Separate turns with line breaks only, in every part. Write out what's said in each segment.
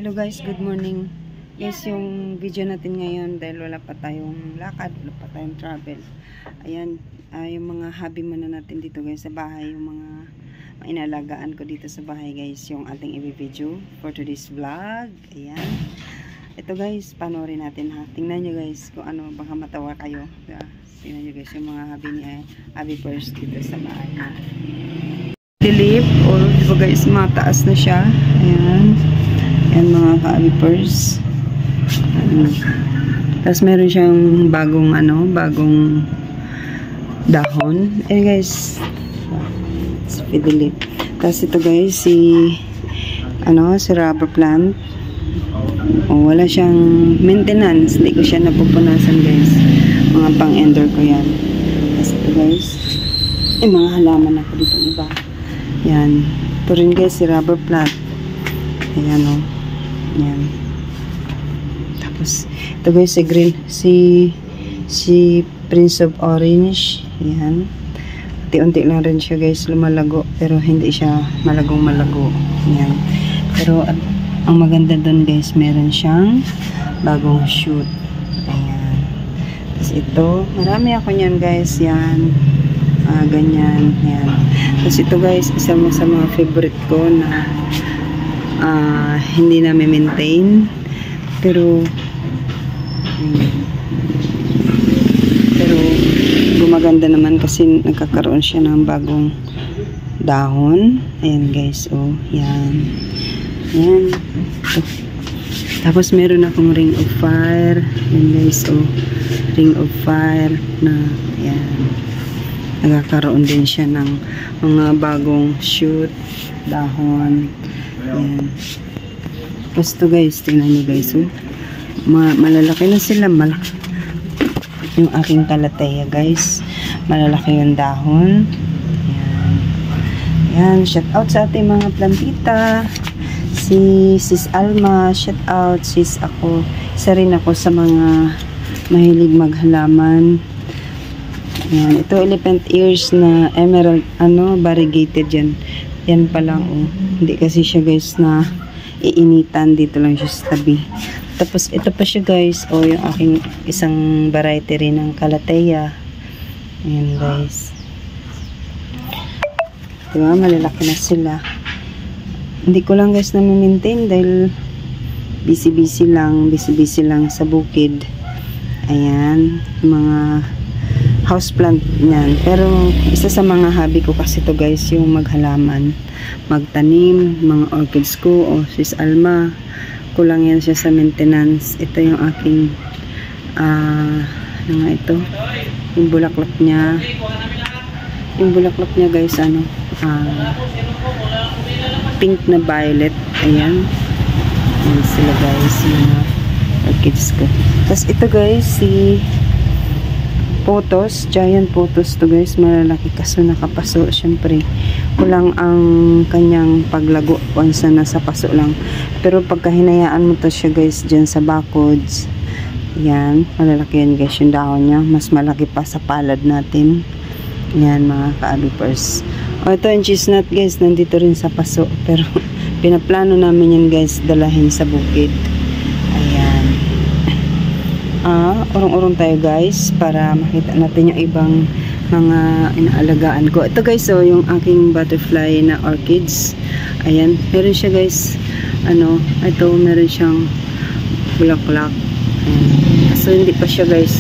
Hello guys, good morning. Guys, yung video natin ngayon dahil wala pa tayong lakad, wala pa tayong travel. Ayan, yung mga hobby muna natin dito guys sa bahay, yung mga inalagaan ko dito sa bahay guys, yung ating i-video for today's vlog. Ayan. Ito guys, panoorin natin ha. Tingnan nyo guys kung ano, baka matawa kayo. Tingnan nyo guys yung mga hobby ni Abby first dito sa bahay na. Dilip, or diba guys, mataas na siya. Ayan. Ayan mga ka-abipers. Tapos meron siyang bagong dahon. Ayan guys. Si Fidelip. Tapos ito guys, si rubber plant. Wala siyang maintenance. Hindi ko siya napupunasan guys. Mga pang-ender ko yan. Tapos ito guys, mga halaman ako dito iba. Yan. Ito rin guys, si rubber plant. Ayan o. Yan. Tapos, ito guys, si green, si Prince of Orange. Yan. Unti-unti lang rin siya guys lumalago, pero hindi siya malagong-malago. Yan. Pero, ang maganda doon guys, meron siyang bagong shoot. Ayan. Tapos ito, marami ako niyan guys. Yan. Ganyan. Yan. Tapos ito guys, isa mo sa mga favorite ko na hindi na maintain pero gumaganda naman kasi nagkakaroon siya ng bagong dahon. Ayan guys, yan. Yan. Tapos meron akong ring of fire. Ayan guys, ring of fire na ayan. Nagkakaroon din siya ng mga bagong shoot, dahon. Ayan. Tapos ito guys, tingnan nyo guys. Malalaki na sila. Yung aking kalateya guys. Malalaki yung dahon. Ayan. Ayan. Shout out sa ating mga plantita. Si Sis Alma. Shout out. Sis ako. Isa rin ako sa mga mahilig maghalaman. Ayan. Ito elephant ears na emerald. Variegated yan. Yan pa lang Hindi kasi siya guys na iinitan. Dito lang siya sa tabi. Tapos ito pa siya guys. Yung aking isang variety rin ng kalateya. Ayan guys. Diba? Malalaki na sila. Hindi ko lang guys na maintain dahil busy lang sa bukid. Ayan. Mga houseplant niyan. Pero isa sa mga hobby ko kasi to guys, yung maghalaman, magtanim, mga orchids ko. Sis Alma, kulang yan siya sa maintenance. Ito yung aking ito, yung bulaklak niya. Yung bulaklak niya guys, pink na violet. Ayan. Ayan sila guys, yung orchids ko. Tapos ito guys, si potos, giant potos to guys, malalaki kaso nakapaso. Syempre kulang ang kanyang paglago once na nasa paso lang, pero pagka hinayaan mo to siya guys dyan sa backwards, yan, malalaki yan guys yung dahon niya, mas malaki pa sa palad natin. Yan mga ka-abipers. Ito yung chestnut guys, nandito rin sa paso, pero pinaplano namin yan guys dalahin sa bukid. Ayan. Urong-urong tayo guys para makita natin yung ibang mga inaalagaan ko. Ito guys, yung aking butterfly na orchids. Ayan, meron siya guys, ito meron siyang bulaklak. So hindi pa siya guys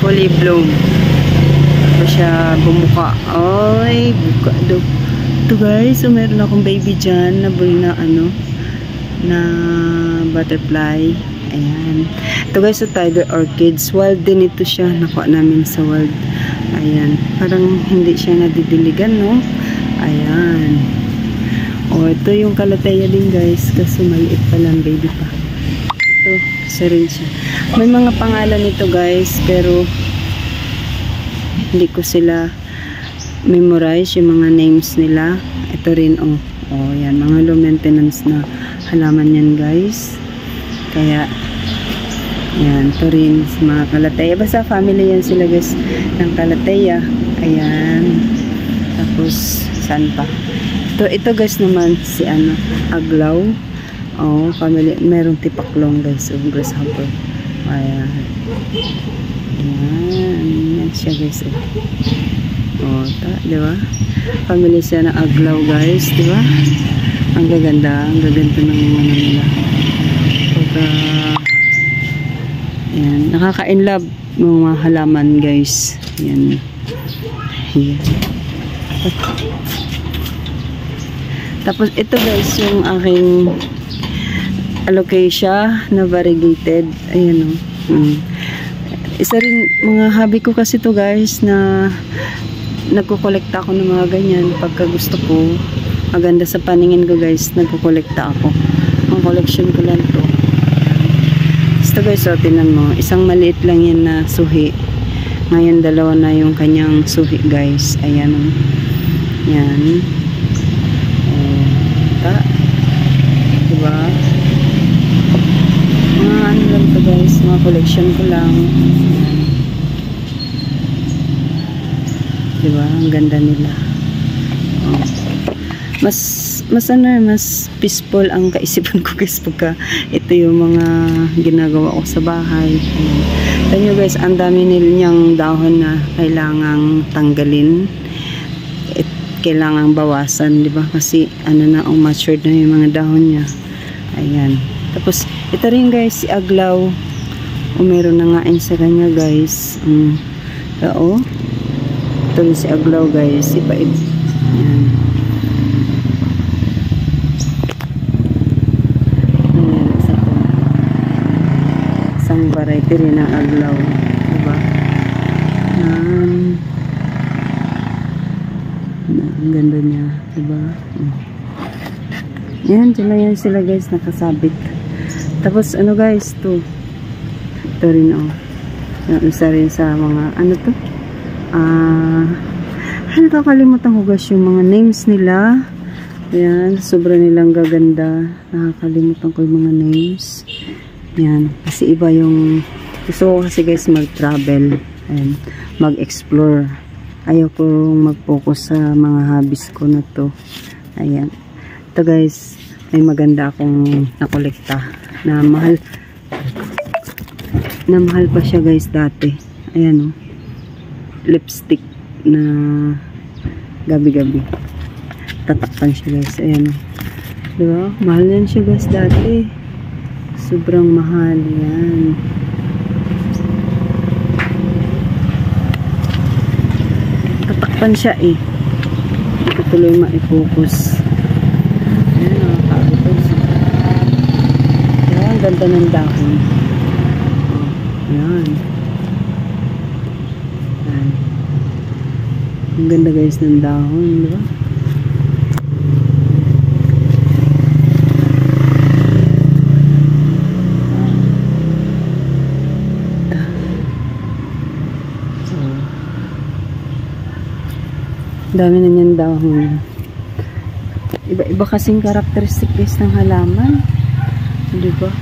fully blown. Hindi pa siya bumuka. Ay, buka do. Ito guys, so meron akong baby dyan na butterfly. Ayan. Ito guys, tiger orchids. Wild din ito siya. Nakuha namin sa wild. Ayan. Parang hindi siya nadidiligan, no? Ayan. Ito yung kalateya din guys. Kasi maliit pa lang, baby pa. Ito, kasi rin siya. May mga pangalan nito guys, pero hindi ko sila memorize yung mga names nila. Ito rin, yan. Mga low maintenance na halaman yan guys. Kaya, yan, ito rin sa mga kalateya. Basta family yan sila guys ng kalateya. Ayan. Tapos, saan pa? Ito guys naman si aglaw. Oh, family. Merong tipaklong guys. So, grasshopper. Ayan. Ayan. Yan siya guys. Oh, di ba? Family siya na aglaw guys. Di ba? Ang gaganda. Ang gaganda ng ano nila. Pagka ayan. Nakaka-inlove ng mga halaman guys. Ayan. Ayan. Tapos ito guys yung aking alocasia na variegated. Ayan o. Isa rin mga hobby ko kasi to guys na nagkukolekta ako ng mga ganyan pagka gusto ko. Maganda sa paningin ko guys, nagkukolekta ako. Ang collection ko lang to. Basta guys, so tinan mo, isang maliit lang yan na suhi. Ngayon dalawa na yung kanyang suhi guys. Ayan o. Yan. Diba? Mga ano lang to guys, mga collection ko lang. Diba? Ang ganda nila. Oh. Mas peaceful ang kaisipan ko guys pagka ito yung mga ginagawa ko sa bahay. Tignan nyo guys, ang dami nilang dahon na kailangang tanggalin. Kailangang bawasan, di ba? Kasi ano na, matured na yung mga dahon niya. Ayan. Tapos ito rin guys, si aglaw. Meron na nga sa kanya guys. Ito rin si aglaw guys, si paid. Ayan. Ayan, isang variety rin ng aglaw, di ba? Ang ganda niya, diba? Yan, yan sila guys, nakasabit. Tapos ano guys, ito rin isa rin sa mga ano to, nakakalimutan ko guys yung mga names nila. Yan, sobra nilang gaganda. Nakakalimutan ko yung mga names. Yan, kasi iba yung gusto ko kasi guys mag-travel and mag-explore. Ayaw kong mag-focus sa mga hobbies ko na to. Ayan. Ito guys, may maganda akong nakolekta na mahal. Na mahal pa siya guys dati. Ayan o. Lipstick na gabi-gabi. Tatakpan siya guys. Ayan o. Diba? Mahal yan siya guys dati. Sobrang mahal yan. Tatakpan siya eh. Hindi ko tuloy ma-focus. Ayan o. Ayan, ang ganda ng dahon. Ayan. Ayan. Ang ganda guys ng dahon, di ba? Dami na niyan dahon. Iba-iba kasing karakteristik guys ng halaman. Di ba?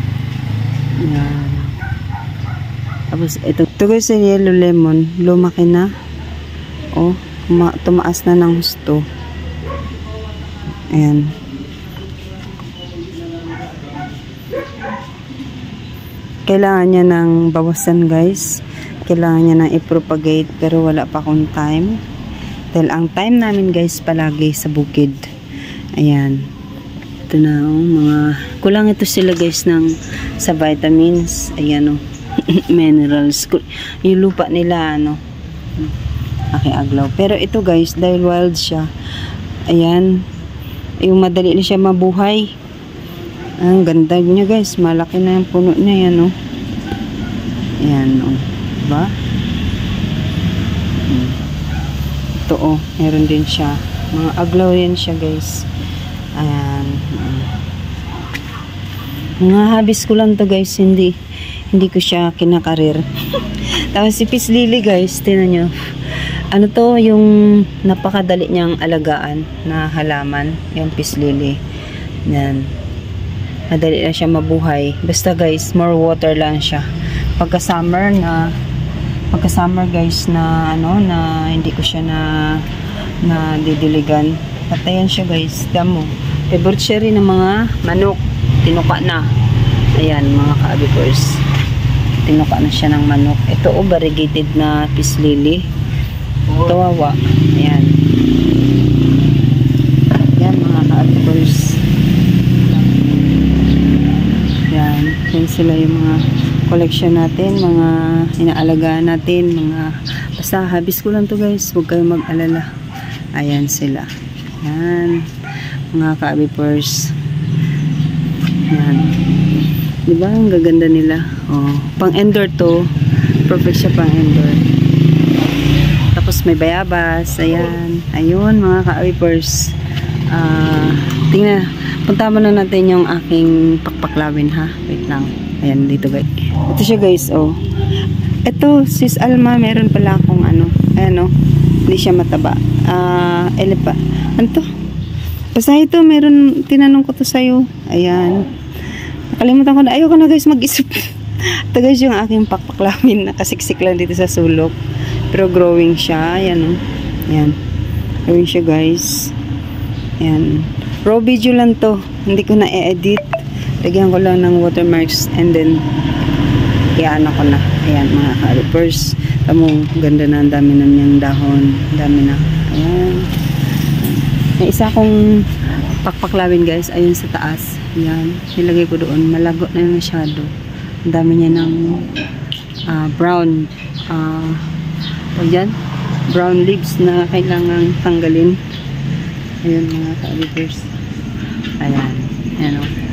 Ayan. Tapos ito guys sa yellow lemon, lumaki na. Oh, tumaas na ng husto. Ayan. Kailangan niya ng bawasan guys. Kailangan niya ng i-propagate pero wala pa akong time. Dahil ang time namin guys palagi sa bukid. Ayan. Ito na mga kulang ito sila guys sa vitamins. Ayan o. Minerals. Yung lupa nila aglaw. Pero ito guys dahil wild siya. Ayan. Yung madali na siya mabuhay. Ang ganda niya guys. Malaki na yung puno niya yan o. Ayan o. Diba? Ito meron din siya. Mga aglaw yan siya guys. Ayan. Mga habis ko lang to guys. Hindi ko siya kinakarir. Tapos si Peace Lily guys. Tingnan nyo. Ano to yung napakadali niyang alagaan na halaman. Yung Peace Lily. Yan. Madali lang siya mabuhay. Basta guys, more water lang siya. Pagka summer guys na na hindi ko siya na didiligan. Patayan siya guys. Damo. Favorite siya rin ng mga manok. tinuka na. Ayan, mga ka-abipers. Tinuka na siya ng manok. Ito, variegated na peace lily. Kawawa. Ayan. Ayan, mga ka-abipers. Ayan. Yan sila yung mga collection natin, mga inaalagaan natin, mga basta habis ko lang to guys, huwag kayong mag-alala. Ayan sila. Ayan, mga ka-abipers. Ayan, diba ang gaganda nila? Oh, pang indoor to, perfect siya pang indoor. Tapos may bayabas. Ayan, ayun mga ka-abipers. Tingnan, punta muna natin yung aking pakpaklawin ha, wait lang. Ayan, dito guys. Ito siya guys, oh. Ito, sis Alma, meron pala akong ano. Ayan, oh. Hindi siya mataba. Ano to? Basta ito, meron, tinanong ko to sa'yo. Ayan. Nakalimutan ko na. Ayoko na guys mag-isip. Ito guys, yung aking pakpaklawin. Nakasiksik lang dito sa sulok. Pero growing siya. Ayan, oh. Ayan. Growing siya guys. Ayan. Raw video lang to. Hindi ko na i-edit. Lagyan ko lang ng watermarks and then iyan ako na. Ayan mga ka-abipers. Tamong ganda na, ang dami na niyang dahon. Dami na. Ayan. May isa akong pakpaklawin guys. Ayun sa taas. Ayan. Nilagay ko doon. Malago na masyado. Ang dami niya ng brown brown leaves na kailangang tanggalin. Ayun mga ka-abipers. Ayan. Ayan o.